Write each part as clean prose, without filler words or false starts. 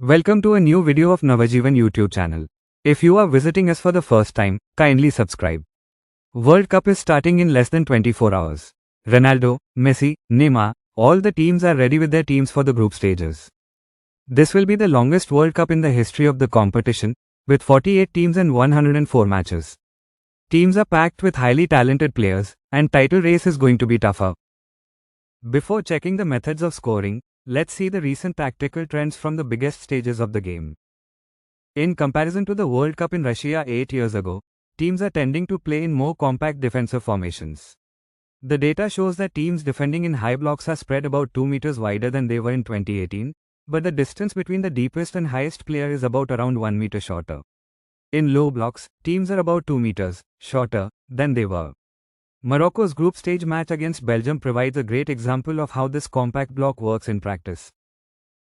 Welcome to a new video of Navajivan YouTube channel. If you are visiting us for the first time, kindly subscribe. World Cup is starting in less than 24 hours. Ronaldo, Messi, Neymar, all the teams are ready with their teams for the group stages. This will be the longest World Cup in the history of the competition, with 48 teams and 104 matches. Teams are packed with highly talented players, and title race is going to be tougher. Before checking the methods of scoring, let's see the recent tactical trends from the biggest stages of the game. In comparison to the World Cup in Russia 8 years ago, teams are tending to play in more compact defensive formations. The data shows that teams defending in high blocks are spread about 2 meters wider than they were in 2018, but the distance between the deepest and highest player is about around 1 meter shorter. In low blocks, teams are about 2 meters shorter than they were. Morocco's group stage match against Belgium provides a great example of how this compact block works in practice.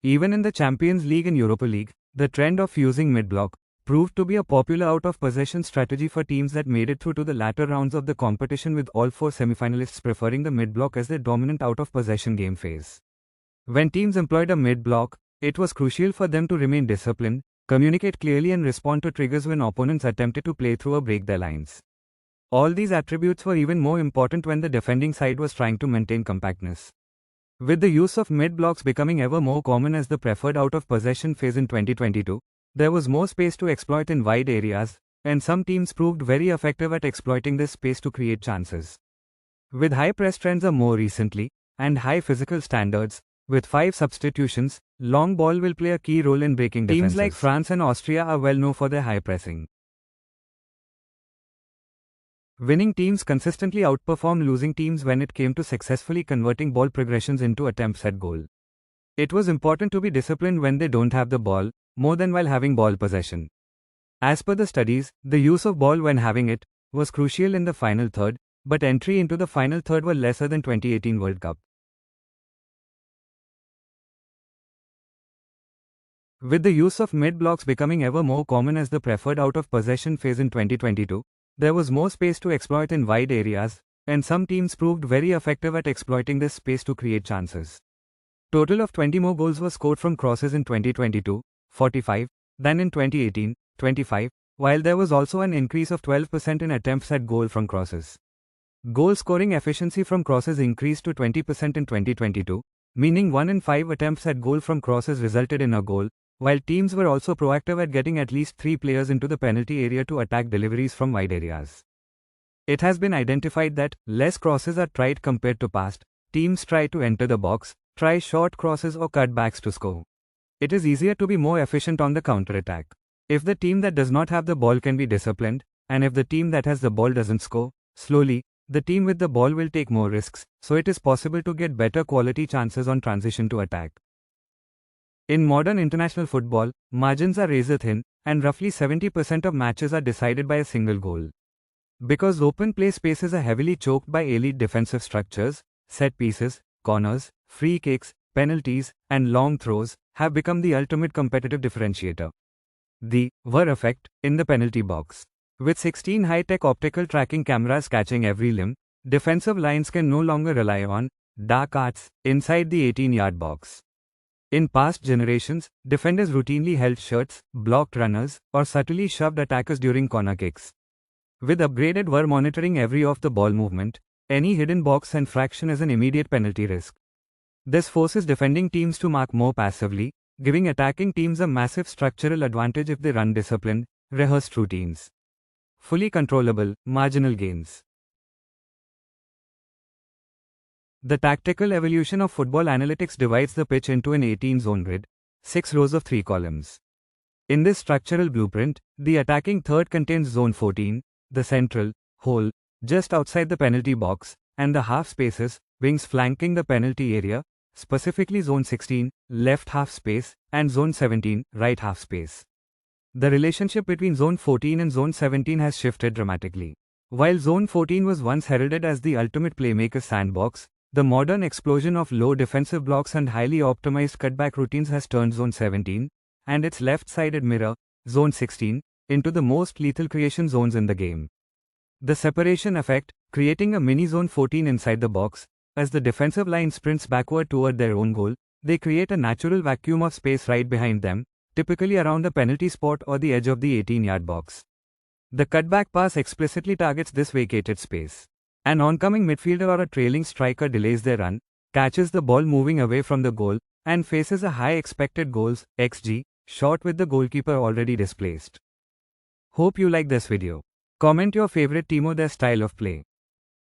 Even in the Champions League and Europa League, the trend of using mid-block proved to be a popular out-of-possession strategy for teams that made it through to the latter rounds of the competition, with all 4 semi-finalists preferring the mid-block as their dominant out-of-possession game phase. When teams employed a mid-block, it was crucial for them to remain disciplined, communicate clearly and respond to triggers when opponents attempted to play through or break their lines. All these attributes were even more important when the defending side was trying to maintain compactness. With the use of mid-blocks becoming ever more common as the preferred out-of-possession phase in 2022, there was more space to exploit in wide areas, and some teams proved very effective at exploiting this space to create chances. With high press trends more recently, and high physical standards, with 5 substitutions, long ball will play a key role in breaking defenses. Teams like France and Austria are well known for their high pressing. Winning teams consistently outperformed losing teams when it came to successfully converting ball progressions into attempts at goal. It was important to be disciplined when they don't have the ball, more than while having ball possession. As per the studies, the use of ball when having it was crucial in the final third, but entry into the final third were lesser than 2018 World Cup. With the use of mid-blocks becoming ever more common as the preferred out-of-possession phase in 2022, there was more space to exploit in wide areas, and some teams proved very effective at exploiting this space to create chances. Total of 20 more goals were scored from crosses in 2022, 45, than in 2018, 25, while there was also an increase of 12% in attempts at goal from crosses. Goal scoring efficiency from crosses increased to 20% in 2022, meaning 1 in 5 attempts at goal from crosses resulted in a goal, while teams were also proactive at getting at least 3 players into the penalty area to attack deliveries from wide areas. It has been identified that less crosses are tried compared to past. Teams try to enter the box, try short crosses or cutbacks to score. It is easier to be more efficient on the counter-attack. If the team that does not have the ball can be disciplined, and if the team that has the ball doesn't score, slowly, the team with the ball will take more risks, so it is possible to get better quality chances on transition to attack. In modern international football, margins are razor thin, and roughly 70% of matches are decided by a single goal. Because open play spaces are heavily choked by elite defensive structures, set pieces, corners, free kicks, penalties, and long throws have become the ultimate competitive differentiator. The VAR effect in the penalty box. With 16 high-tech optical tracking cameras catching every limb, defensive lines can no longer rely on dark arts inside the 18-yard box. In past generations, defenders routinely held shirts, blocked runners, or subtly shoved attackers during corner kicks. With upgraded VAR monitoring every off-the-ball movement, any hidden box infraction is an immediate penalty risk. This forces defending teams to mark more passively, giving attacking teams a massive structural advantage if they run disciplined, rehearsed routines. Fully controllable, marginal gains. The tactical evolution of football analytics divides the pitch into an 18-zone grid, 6 rows of 3 columns. In this structural blueprint, the attacking third contains zone 14, the central, hole, just outside the penalty box, and the half spaces, wings flanking the penalty area, specifically zone 16, left half space, and zone 17, right half space. The relationship between zone 14 and zone 17 has shifted dramatically. While zone 14 was once heralded as the ultimate playmaker sandbox, the modern explosion of low defensive blocks and highly optimized cutback routines has turned zone 17, and its left-sided mirror, zone 16, into the most lethal creation zones in the game. The separation effect, creating a mini zone 14 inside the box, as the defensive line sprints backward toward their own goal, they create a natural vacuum of space right behind them, typically around the penalty spot or the edge of the 18-yard box. The cutback pass explicitly targets this vacated space. An oncoming midfielder or a trailing striker delays their run, catches the ball moving away from the goal, and faces a high expected goals (XG) shot with the goalkeeper already displaced. Hope you like this video. Comment your favorite team or their style of play.